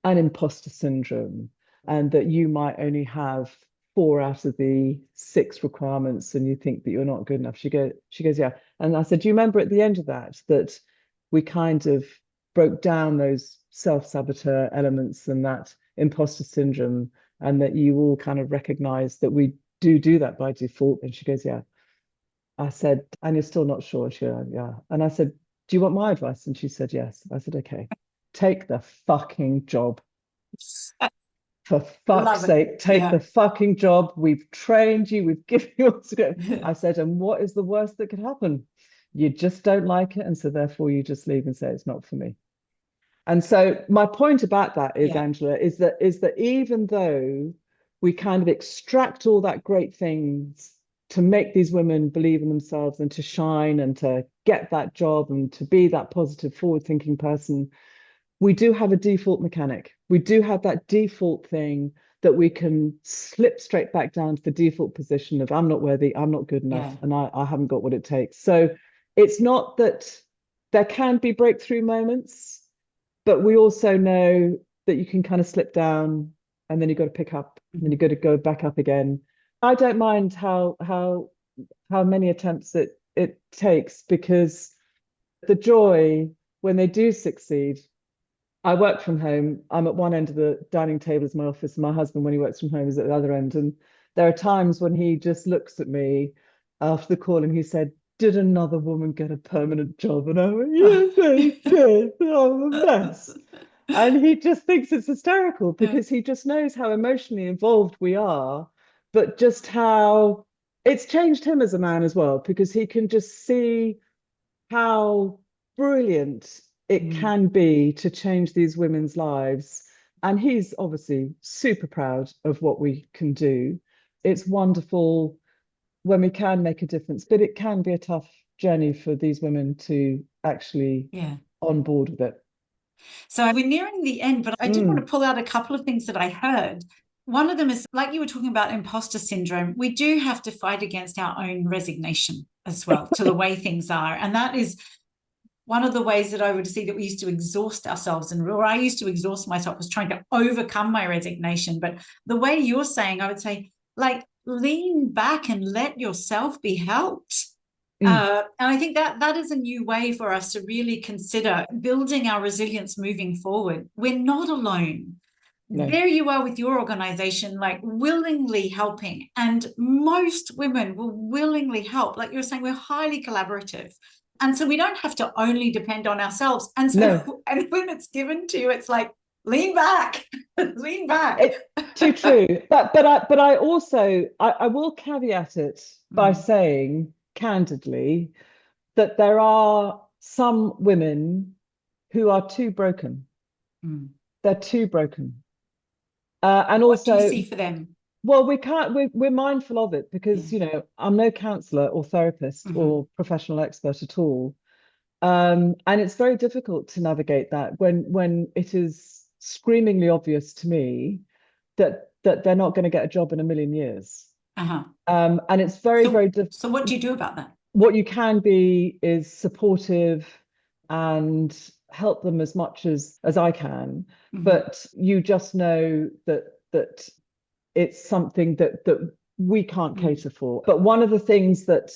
and imposter syndrome, and that you might only have 4 out of the 6 requirements and you think that you're not good enough. She goes, yeah. And I said, do you remember at the end of that we kind of broke down those self-saboteur elements and that imposter syndrome, and that you all kind of recognize that we do that by default? And she goes, yeah. I said, and you're still not sure? She goes, yeah. And I said, do you want my advice? And she said, yes. I said, okay, take the fucking job. For fuck's Love it. sake, take Yeah. the fucking job. We've trained you, we've given you all to go. I said, and what is the worst that could happen? You just don't like it. And so therefore you just leave and say it's not for me. And so my point about that is, Yeah. Angela, is that even though we kind of extract all that great things to make these women believe in themselves and to shine and to get that job and to be that positive, forward-thinking person, we do have a default mechanic. We do have that default thing that we can slip straight back down to the default position of I'm not worthy, I'm not good enough, Yeah. and I haven't got what it takes. So it's not that there can be breakthrough moments, but we also know that you can kind of slip down and then you've got to pick up and then Mm-hmm. you've got to go back up again. I don't mind how many attempts it takes, because the joy when they do succeed. I work from home. I'm at one end of the dining table as my office, and my husband, when he works from home, is at the other end. And there are times when he just looks at me after the call and he said, did another woman get a permanent job? And I went, yes, they did. I'm a mess. And he just thinks it's hysterical Yeah. because he just knows how emotionally involved we are, but just how it's changed him as a man as well, because he can just see how brilliant it Mm. can be to change these women's lives. And he's obviously super proud of what we can do. It's wonderful when we can make a difference, but it can be a tough journey for these women to actually Yeah. on board with it. So we're nearing the end, but I did want to Mm, pull out a couple of things that I heard. One of them is, like you were talking about imposter syndrome, we do have to fight against our own resignation as well to the way things are. And that is one of the ways that I would see that we used to exhaust ourselves, and or I used to exhaust myself, was trying to overcome my resignation. But the way you're saying, I would say, like, lean back and let yourself be helped. mm, And I think that that is a new way for us to really consider building our resilience moving forward. We're not alone. no. there you are with your organization, like willingly helping. And most women will willingly help. Like you're saying, we're highly collaborative. And so we don't have to only depend on ourselves. And so, No. and when it's given to you, it's like, lean back, lean back. Too true. But I also, I will caveat it by saying candidly that there are some women who are too broken. They're too broken. And what also, do you see for them? well, we're mindful of it because, you know, I'm no counselor or therapist or professional expert at all. And it's very difficult to navigate that when it is screamingly obvious to me that they're not going to get a job in a million years. And it's very, very difficult. So what do you do about that? What you can be is supportive and help them as much as I can, but you just know that it's something that we can't cater for. But one of the things that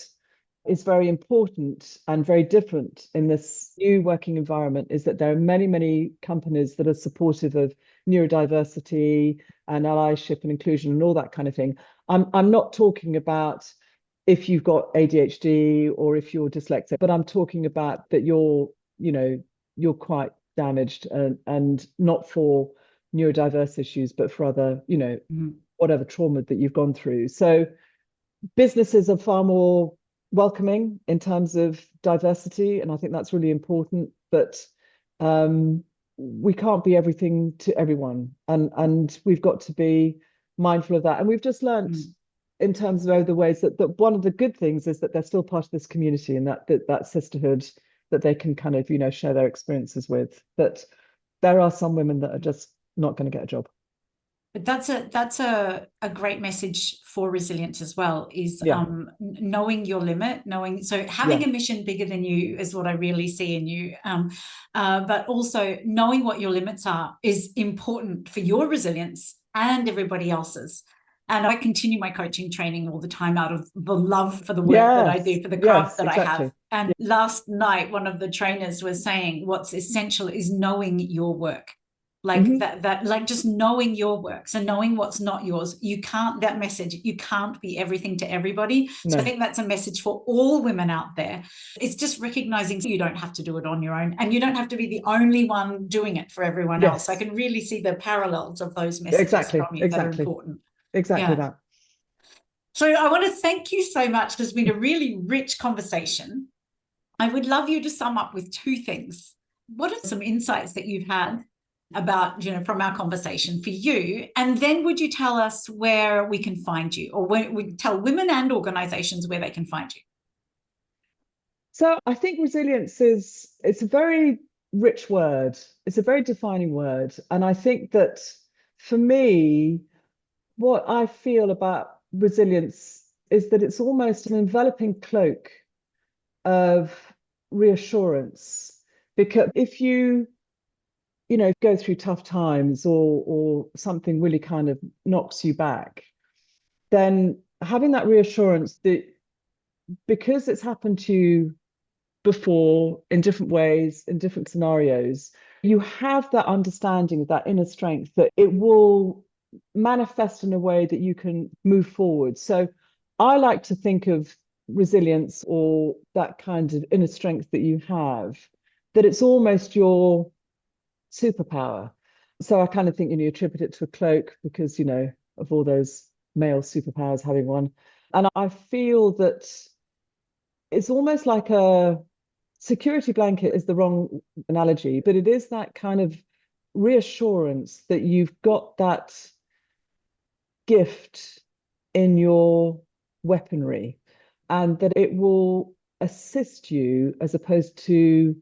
is very important and very different in this new working environment is that there are many companies that are supportive of neurodiversity and allyship and inclusion and all that kind of thing. I'm not talking about if you've got ADHD or if you're dyslexic, but I'm talking about that you're quite damaged and not for neurodiverse issues, but for other, whatever trauma that you've gone through. So businesses are far more welcoming in terms of diversity, and I think that's really important. But we can't be everything to everyone, and we've got to be mindful of that. And we've just learned in terms of the ways that one of the good things is that they're still part of this community and that sisterhood that they can kind of share their experiences with. But there are some women that are just not going to get a job. But that's a great message for resilience as well, is knowing your limit, having a mission bigger than you is what I really see in you. But also knowing what your limits are is important for your resilience and everybody else's. And I continue my coaching training all the time out of the love for the work that I do, for the craft that I have. And last night, one of the trainers was saying what's essential is knowing your work. Like that, like just knowing your work. So knowing what's not yours. You can't be everything to everybody. No. So I think that's a message for all women out there. It's just recognizing you don't have to do it on your own, and you don't have to be the only one doing it for everyone else. I can really see the parallels of those messages from you that are important. Exactly that. So I want to thank you so much. It's been a really rich conversation. I would love you to sum up with two things. What are some insights that you've had about, from our conversation for you? And then would you tell us where we can find you, or where we tell women and organizations where they can find you? So I think resilience it's a very rich word. It's a very defining word. And I think that for me, what I feel about resilience is that it's almost an enveloping cloak of reassurance. Because if you go through tough times or something really kind of knocks you back, then having that reassurance that because it's happened to you before in different ways, in different scenarios, you have that understanding of that inner strength that it will manifest in a way that you can move forward. So I like to think of resilience, or that kind of inner strength that you have, that it's almost your superpower. So I kind of think you attribute it to a cloak because of all those male superpowers having one. And I feel that it's almost like a security blanket is the wrong analogy, but it is that kind of reassurance that you've got that gift in your weaponry and that it will assist you as opposed to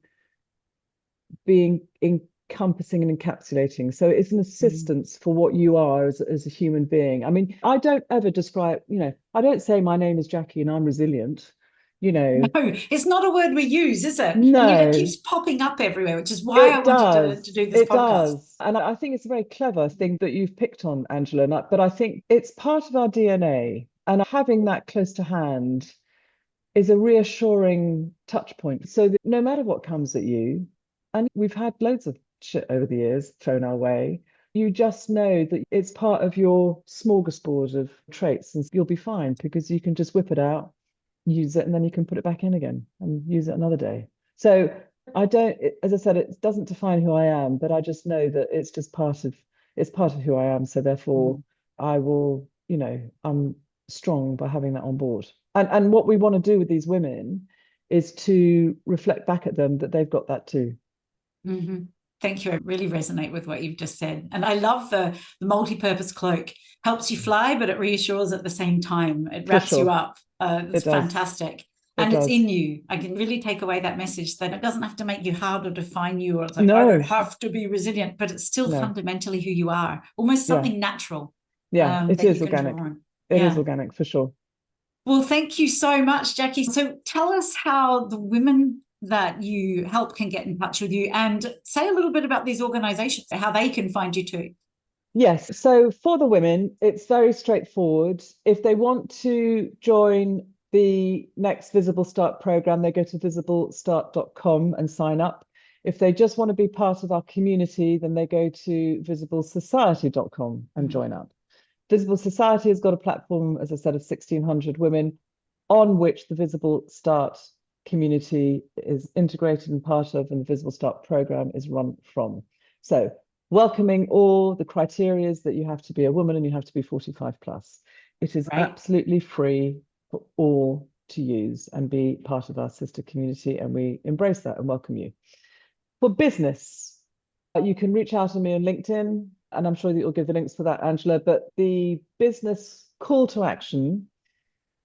being encompassing and encapsulating. So it's an assistance for what you are as a human being. I mean, I don't ever describe, I don't say my name is Jackie and I'm resilient. No, it's not a word we use, is it? No. And yet it keeps popping up everywhere, which is why I wanted to do this podcast. It does. And I think it's a very clever thing that you've picked on, Angela. But I think it's part of our DNA. And having that close to hand is a reassuring touch point. So that no matter what comes at you, and we've had loads of shit over the years thrown our way, You just know that it's part of your smorgasbord of traits, and you'll be fine because you can just whip it out, use it, and then you can put it back in again and use it another day. So I don't, as I said, it doesn't define who I am, but I just know that it's just part of who I am. So therefore, I will, I'm strong by having that on board. And what we want to do with these women is to reflect back at them that they've got that too. Mm-hmm. Thank you. I really resonate with what you've just said. And I love the multi-purpose cloak. Helps you fly, but it reassures at the same time. It wraps you up. It's fantastic. And it's in you. I can really take away that message that it doesn't have to make you hard or define you, or it's like, I don't have to be resilient, but it's still fundamentally who you are. Almost something natural. Yeah, it is organic. It is organic for sure. Well, thank you so much, Jackie. So tell us how the women that you help can get in touch with you, and say a little bit about these organizations, how they can find you too. Yes. So for the women, it's very straightforward. If they want to join the next Visible Start program, they go to visiblestart.com and sign up. If they just want to be part of our community, then they go to visiblesociety.com and join up. Visible Society has got a platform, as I said, of 1,600 women on which the Visible Start community is integrated and part of, and the Visible Start program is run from. So welcoming all the criterias that you have to be a woman and you have to be 45 plus. It is absolutely free for all to use and be part of our sister community, and we embrace that and welcome you. For business, you can reach out to me on LinkedIn, and I'm sure that you'll give the links for that, Angela, but the business call to action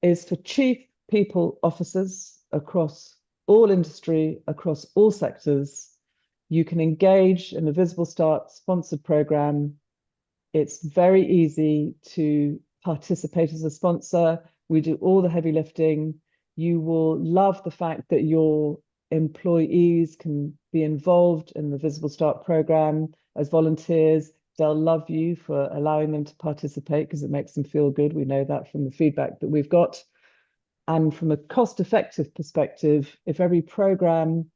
is for chief people officers across all industry, across all sectors. You can engage in the Visible Start sponsored program. It's very easy to participate as a sponsor. We do all the heavy lifting. You will love the fact that your employees can be involved in the Visible Start program as volunteers. They'll love you for allowing them to participate because it makes them feel good. We know that from the feedback that we've got. And from a cost-effective perspective, if every program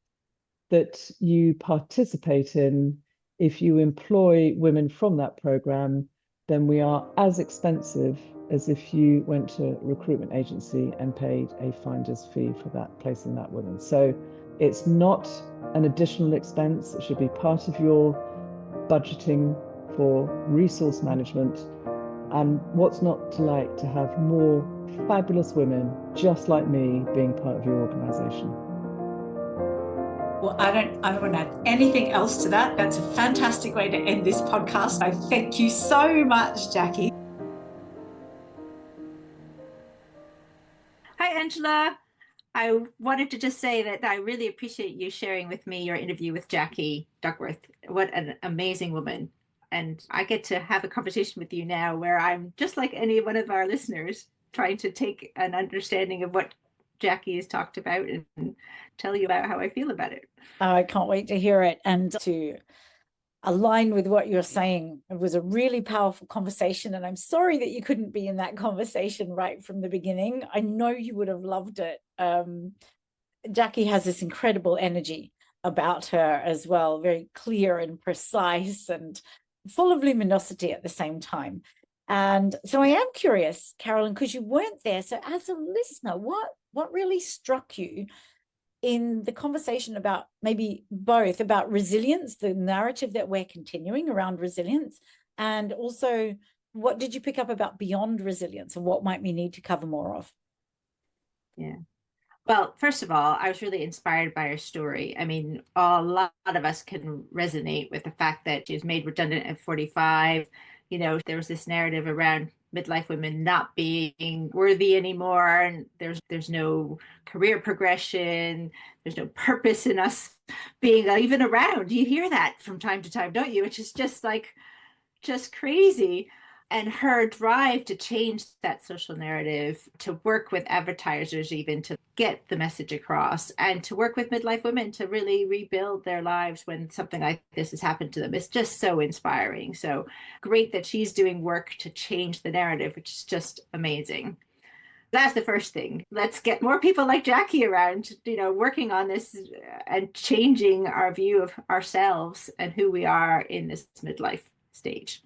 that you participate in, if you employ women from that program, then we are as expensive as if you went to a recruitment agency and paid a finder's fee for that, placing that woman. So it's not an additional expense. It should be part of your budgeting for resource management. And what's not to like to have more fabulous women just like me being part of your organization? Well, I don't want to add anything else to that. That's a fantastic way to end this podcast. I thank you so much, Jackie. Hi, Angela. I wanted to just say that I really appreciate you sharing with me your interview with Jackie Duckworth. What an amazing woman. And I get to have a conversation with you now where I'm just like any one of our listeners, trying to take an understanding of what Jackie has talked about and tell you about how I feel about it. I can't wait to hear it and to align with what you're saying. It was a really powerful conversation, and I'm sorry that you couldn't be in that conversation right from the beginning. I know you would have loved it. Jackie has this incredible energy about her as well, very clear and precise and full of luminosity at the same time. And so I am curious, Carolyn, because you weren't there. So as a listener, what really struck you in the conversation about maybe both about resilience, the narrative that we're continuing around resilience, and also what did you pick up about beyond resilience and what might we need to cover more of? Yeah. Well, first of all, I was really inspired by her story. I mean, a lot of us can resonate with the fact that she was made redundant at 45. You know, there was this narrative around midlife women not being worthy anymore, and there's no career progression, there's no purpose in us being even around. You hear that from time to time, don't you? Which is just crazy. And her drive to change that social narrative, to work with advertisers even to get the message across, and to work with midlife women to really rebuild their lives when something like this has happened to them, is just so inspiring. So great that she's doing work to change the narrative, which is just amazing. That's the first thing. Let's get more people like Jackie around, working on this and changing our view of ourselves and who we are in this midlife. stage.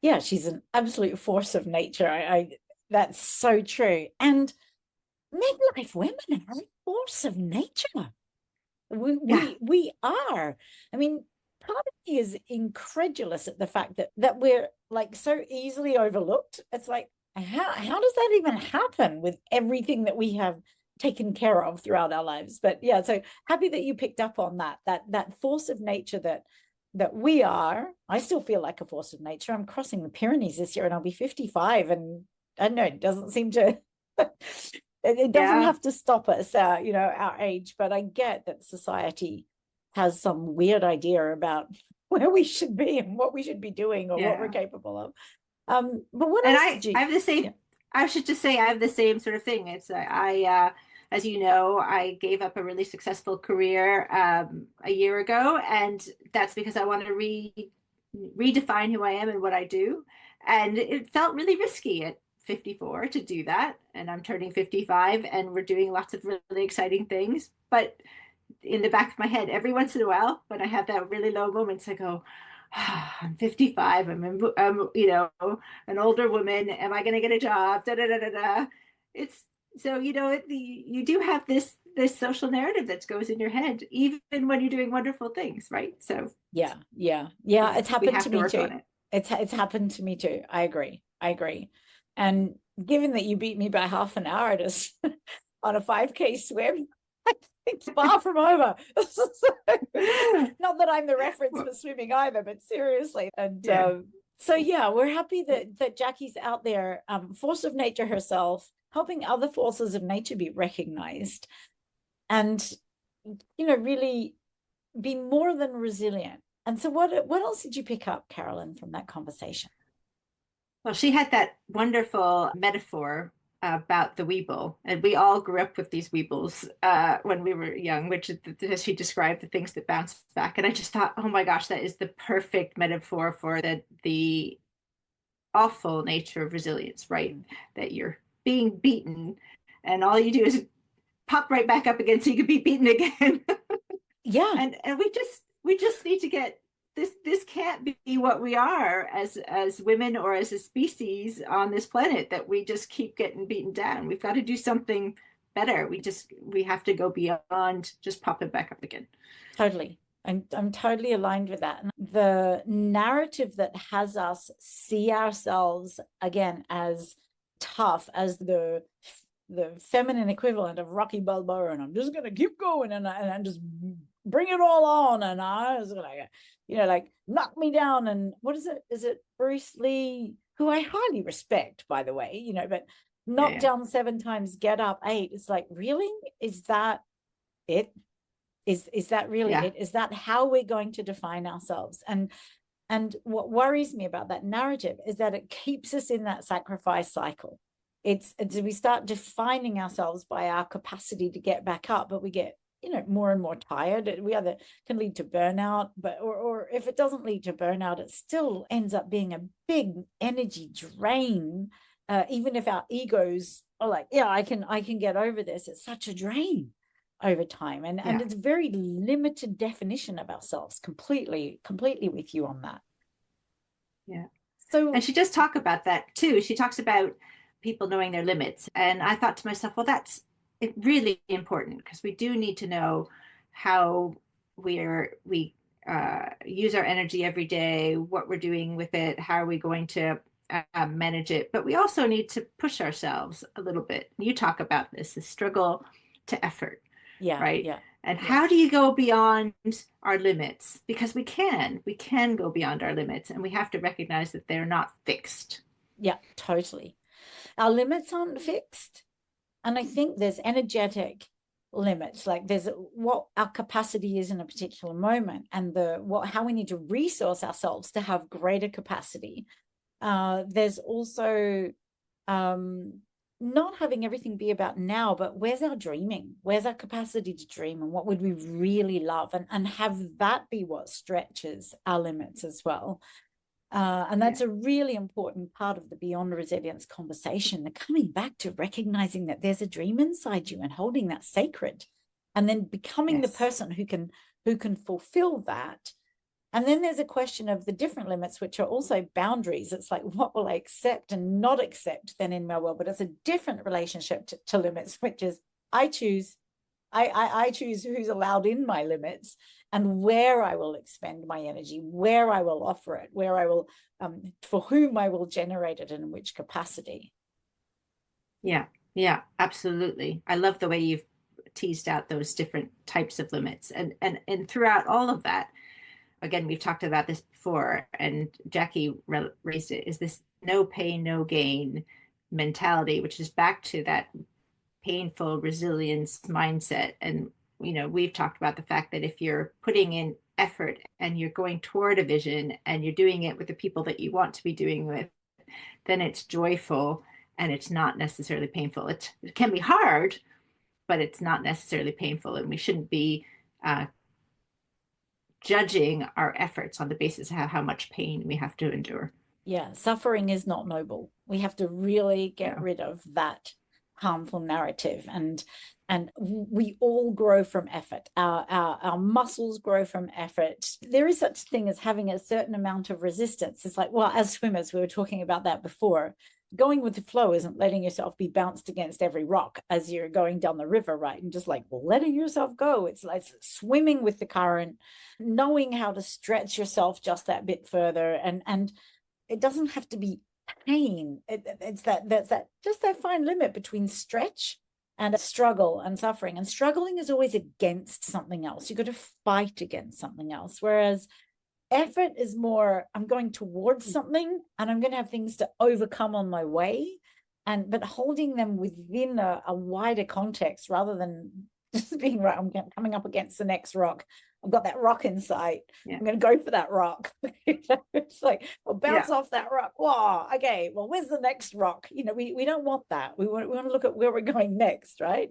Yeah, she's an absolute force of nature. I that's so true. And midlife women are a force of nature. We are. I mean, part of me is incredulous at the fact that we're like so easily overlooked. It's like, how does that even happen with everything that we have taken care of throughout our lives? But yeah, so happy that you picked up on that force of nature that we are. I still feel like a force of nature. I'm crossing the Pyrenees this year and I'll be 55, and I don't know, it doesn't seem to it doesn't have to stop us, our age, but I get that society has some weird idea about where we should be and what we should be doing or what we're capable of. But what and else did you? I have the same. Yeah. I should just say I have the same sort of thing. It's as you know, I gave up a really successful career a year ago, and that's because I wanted to redefine who I am and what I do, and it felt really risky at 54 to do that, and I'm turning 55 and we're doing lots of really exciting things. But in the back of my head, every once in a while, when I have that really low moments, I go, I'm 55, I'm an older woman, am I going to get a job, da da da da da. It's so, you do have this social narrative that goes in your head even when you're doing wonderful things, right? So yeah, it's happened to me too. It's happened to me too. I agree. And given that you beat me by half an hour just on a 5K swim, I think far from over. Not that I'm the reference for swimming either, but seriously. And so yeah, we're happy that Jackie's out there, force of nature herself, helping other forces of nature be recognized, and really be more than resilient. And so what else did you pick up, Carolyn, from that conversation? Well, she had that wonderful metaphor about the weeble, and we all grew up with these weebles when we were young, which is, she described the things that bounce back. And I just thought, oh my gosh, that is the perfect metaphor for the awful nature of resilience, right? That you're being beaten and all you do is pop right back up again so you can be beaten again. Yeah. And we just need to get this can't be what we are as women or as a species on this planet, that we just keep getting beaten down. We've got to do something better. We have to go beyond just popping back up again. Totally. I'm totally aligned with that. The narrative that has us see ourselves again as tough, as the feminine equivalent of Rocky Balboa, and I'm just gonna keep going and just bring it all on, and I was like, like knock me down. And what is it? Is it Bruce Lee, who I highly respect, by the way, but knock down 7 times, get up 8. It's like, really? Is that it? Is that really it? Is that how we're going to define ourselves? And what worries me about that narrative is that it keeps us in that sacrifice cycle. It's we start defining ourselves by our capacity to get back up, but we get more and more tired. We either can lead to burnout, but or if it doesn't lead to burnout, it still ends up being a big energy drain. Even if our egos are like, I can get over this, it's such a drain over time, and it's a very limited definition of ourselves. Completely with you on that. So, and she does talk about that too. She talks about people knowing their limits, and I thought to myself, well, that's really important, because we do need to know how we use our energy every day, what we're doing with it, how are we going to manage it. But we also need to push ourselves a little bit. You talk about this, the struggle to effort. Right. And how do you go beyond our limits? Because we can go beyond our limits, and we have to recognize that they're not fixed. Yeah, totally. Our limits aren't fixed. And I think there's energetic limits, like there's what our capacity is in a particular moment, and how we need to resource ourselves to have greater capacity. There's also not having everything be about now, but where's our dreaming? Where's our capacity to dream, and what would we really love? And have that be what stretches our limits as well. And that's a really important part of the Beyond Resilience conversation, the coming back to recognizing that there's a dream inside you and holding that sacred, and then becoming the person who can fulfill that And then there's a question of the different limits, which are also boundaries. It's like, what will I accept and not accept then in my world? But it's a different relationship to limits, which is I choose who's allowed in my limits and where I will expend my energy, where I will offer it, where I will, for whom I will generate it, and in which capacity. Yeah, absolutely. I love the way you've teased out those different types of limits. And throughout all of that, again, we've talked about this before, and Jackie raised it, is this no pain, no gain mentality, which is back to that painful resilience mindset. And, we've talked about the fact that if you're putting in effort and you're going toward a vision and you're doing it with the people that you want to be doing with, then it's joyful and it's not necessarily painful. It can be hard, but it's not necessarily painful. And we shouldn't be judging our efforts on the basis of how much pain we have to endure. Yeah, suffering is not noble. We have to really get rid of that harmful narrative, and we all grow from effort. Our muscles grow from effort. There is such a thing as having a certain amount of resistance. It's like, well, as swimmers, we were talking about that before. Going with the flow isn't letting yourself be bounced against every rock as you're going down the river, right? And just like letting yourself go. It's like swimming with the current, knowing how to stretch yourself just that bit further. And it doesn't have to be pain. It's that fine limit between stretch and struggle and suffering. And struggling is always against something else. You've got to fight against something else. Whereas effort is more, I'm going towards something and I'm going to have things to overcome on my way, but holding them within a wider context rather than just being right. I'm coming up against the next rock. I've got that rock in sight. Yeah. I'm going to go for that rock. It's like, well, bounce off that rock. Wow. Okay. Well, where's the next rock? We don't want that. We want to look at where we're going next, right?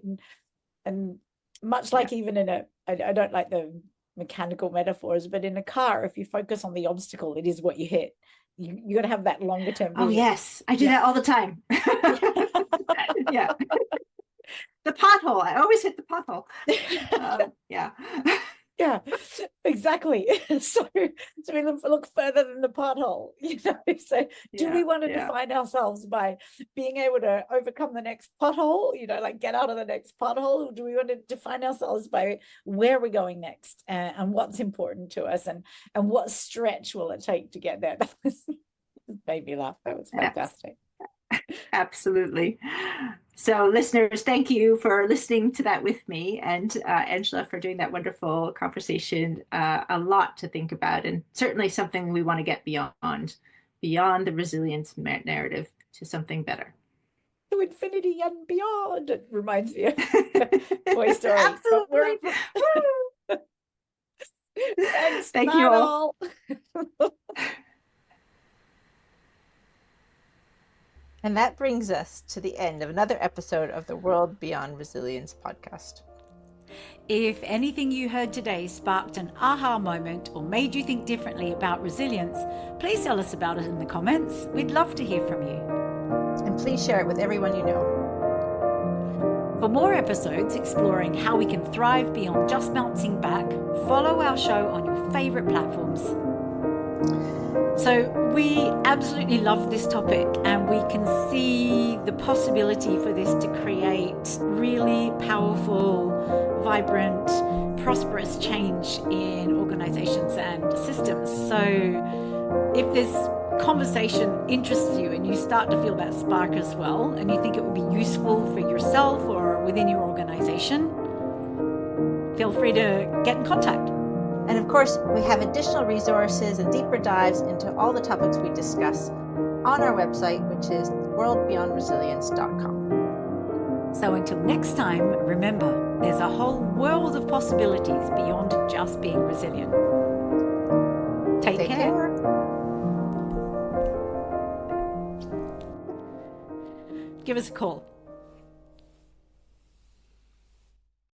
And much like even in I don't like the mechanical metaphors, but in a car, if you focus on the obstacle, it is what you hit. You got to have that longer term vision. Oh yes, I do that all the time. Yeah. The pothole. I always hit the pothole. Yeah, exactly. So we look further than the pothole, So do we want to define ourselves by being able to overcome the next pothole, like get out of the next pothole? Or do we want to define ourselves by where we're going next and what's important to us and what stretch will it take to get there? That made me laugh. That was fantastic. Absolutely. So listeners, thank you for listening to that with me, and Angela for doing that wonderful conversation. A lot to think about, and certainly something we want to get beyond the resilience narrative to something better. To infinity and beyond. It reminds me of Toy Story. Absolutely. Thanks, thank you all. And that brings us to the end of another episode of the World Beyond Resilience podcast. If anything you heard today sparked an aha moment or made you think differently about resilience, please tell us about it in the comments. We'd love to hear from you. And please share it with everyone you know. For more episodes exploring how we can thrive beyond just bouncing back, follow our show on your favorite platforms. So we absolutely love this topic, and we can see the possibility for this to create really powerful, vibrant, prosperous change in organizations and systems. So if this conversation interests you and you start to feel that spark as well, and you think it would be useful for yourself or within your organization, feel free to get in contact. And of course, we have additional resources and deeper dives into all the topics we discuss on our website, which is worldbeyondresilience.com. So until next time, remember, there's a whole world of possibilities beyond just being resilient. Take care. Give us a call.